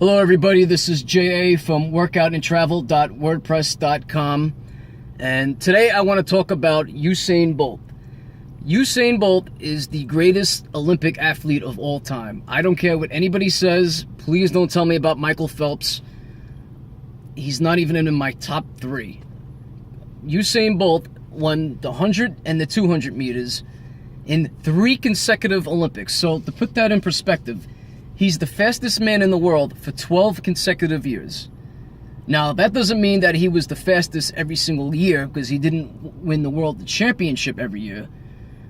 Hello everybody, this is JA from workoutandtravel.wordpress.com, and today I want to talk about Usain Bolt. Usain Bolt is the greatest Olympic athlete of all time. I don't care what anybody says. Please don't tell me about Michael Phelps. He's not even in my top 3. Usain Bolt won the 100 and the 200 meters in 3 consecutive Olympics. So to put that in perspective, he's the fastest man in the world for 12 consecutive years. Now, that doesn't mean that he was the fastest every single year, because he didn't win the world championship every year.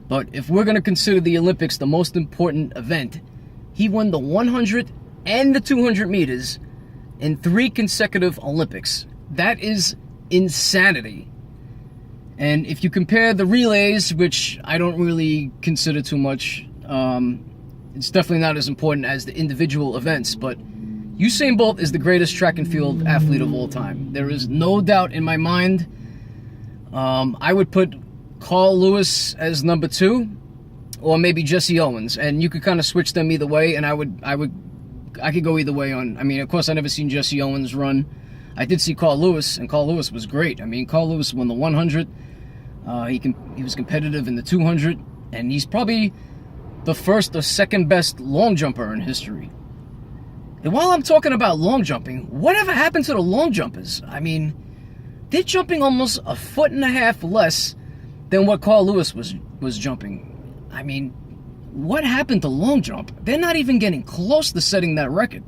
But if we're going to consider the Olympics the most important event, he won the 100 and the 200 meters in 3 consecutive Olympics. That is insanity. And if you compare the relays, which I don't really consider too much, it's definitely not as important as the individual events, but Usain Bolt is the greatest track and field athlete of all time. There is no doubt in my mind. I would put Carl Lewis as number 2, or maybe Jesse Owens, and you could kind of switch them either way, and I could go either way on. I mean, of course, I never seen Jesse Owens run. I did see Carl Lewis, and Carl Lewis was great. I mean, Carl Lewis won the 100. He was competitive in the 200, and he's probably the first or second best long jumper in history. And while I'm talking about long jumping, whatever happened to the long jumpers? I mean, they're jumping almost 1.5 foot less than what Carl Lewis was jumping. I mean, what happened to long jump? They're not even getting close to setting that record.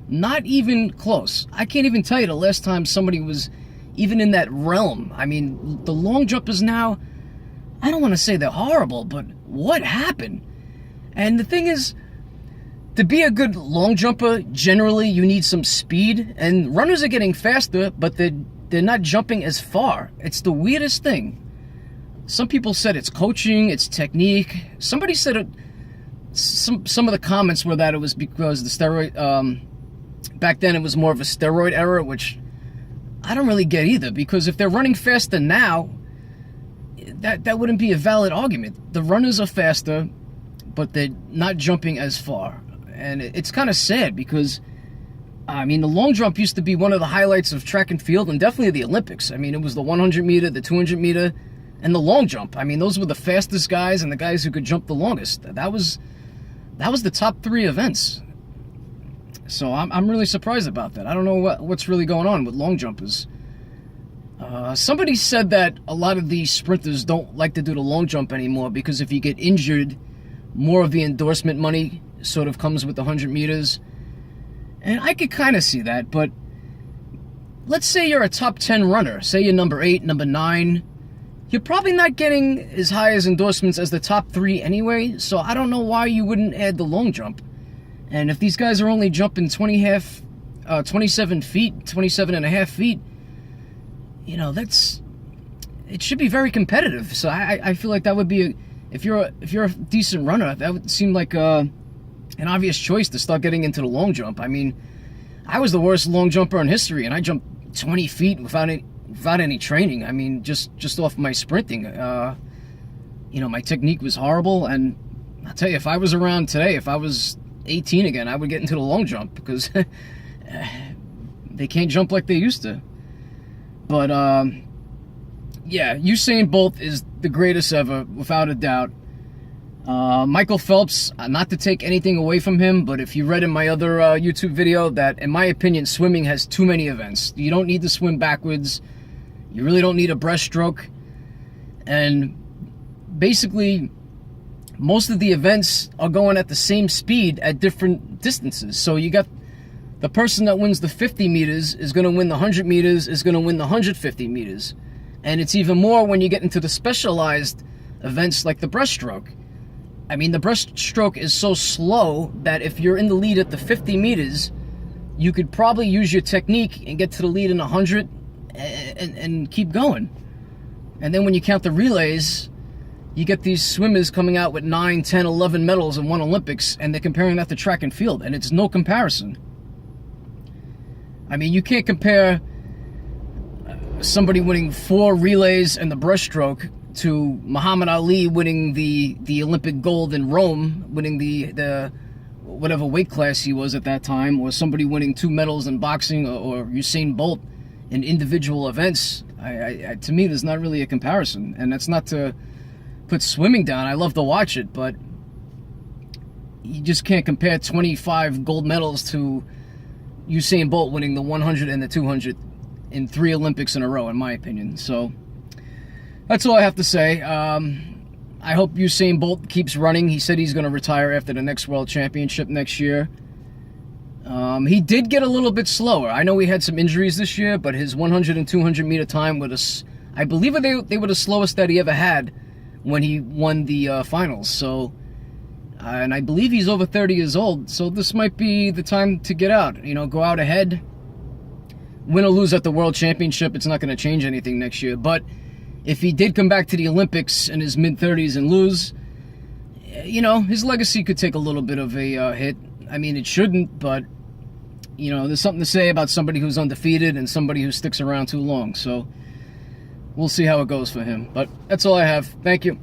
Not even close. I can't even tell you the last time somebody was even in that realm. I mean, the long jumpers now, I don't want to say they're horrible, but what happened? And the thing is, to be a good long jumper, generally you need some speed, and runners are getting faster, but they're not jumping as far. It's the weirdest thing. Some people said it's coaching, it's technique. Somebody said it, some of the comments were that it was because the steroid, back then it was more of a steroid era, which I don't really get either, because if they're running faster now, that wouldn't be a valid argument. The runners are faster, but they're not jumping as far. And it's kind of sad, because, I mean, the long jump used to be one of the highlights of track and field, and definitely the Olympics. I mean, it was the 100 meter, the 200 meter, and the long jump. I mean, those were the fastest guys and the guys who could jump the longest. That was the top 3 events. So I'm really surprised about that. I don't know what's really going on with long jumpers. Somebody said that a lot of these sprinters don't like to do the long jump anymore, because if you get injured, more of the endorsement money sort of comes with the 100 meters. And I could kind of see that, but let's say you're a top 10 runner. Say you're number 8, number 9. You're probably not getting as high as endorsements as the top 3 anyway, so I don't know why you wouldn't add the long jump. And if these guys are only jumping 27 feet, 27 and a half feet, you know, it should be very competitive. So I feel like that would be if you're a decent runner, that would seem like an obvious choice to start getting into the long jump. I mean, I was the worst long jumper in history, and I jumped 20 feet without any training. I mean, just off my sprinting. You know, my technique was horrible, and I'll tell you, if I was around today, if I was 18 again, I would get into the long jump, because they can't jump like they used to. But yeah, Usain Bolt is the greatest ever, without a doubt. Michael Phelps, not to take anything away from him, but if you read in my other YouTube video that, in my opinion, swimming has too many events. You don't need to swim backwards. You really don't need a breaststroke. And basically, most of the events are going at the same speed at different distances. So you got the person that wins the 50 meters is going to win the 100 meters, is going to win the 150 meters. And it's even more when you get into the specialized events like the breaststroke. I mean, the breaststroke is so slow that if you're in the lead at the 50 meters, you could probably use your technique and get to the lead in 100 and keep going. And then when you count the relays, you get these swimmers coming out with 9, 10, 11 medals in one Olympics, and they're comparing that to track and field, and it's no comparison. I mean, you can't compare somebody winning 4 relays and the breaststroke to Muhammad Ali winning the Olympic gold in Rome, winning the whatever weight class he was at that time, or somebody winning 2 medals in boxing, or Usain Bolt in individual events. To me, there's not really a comparison. And that's not to put swimming down. I love to watch it, but you just can't compare 25 gold medals to Usain Bolt winning the 100 and the 200 in 3 Olympics in a row, in my opinion. So that's all I have to say. I hope Usain Bolt keeps running. He said he's going to retire after the next World Championship next year. He did get a little bit slower. I know he had some injuries this year, but his 100 and 200 meter time was, I believe they were the slowest that he ever had when he won the finals. So, and I believe he's over 30 years old, so this might be the time to get out. You know, go out ahead. Win or lose at the World Championship, it's not going to change anything next year. But if he did come back to the Olympics in his mid-30s and lose, you know, his legacy could take a little bit of a hit. I mean, it shouldn't, but, you know, there's something to say about somebody who's undefeated and somebody who sticks around too long. So we'll see how it goes for him. But that's all I have. Thank you.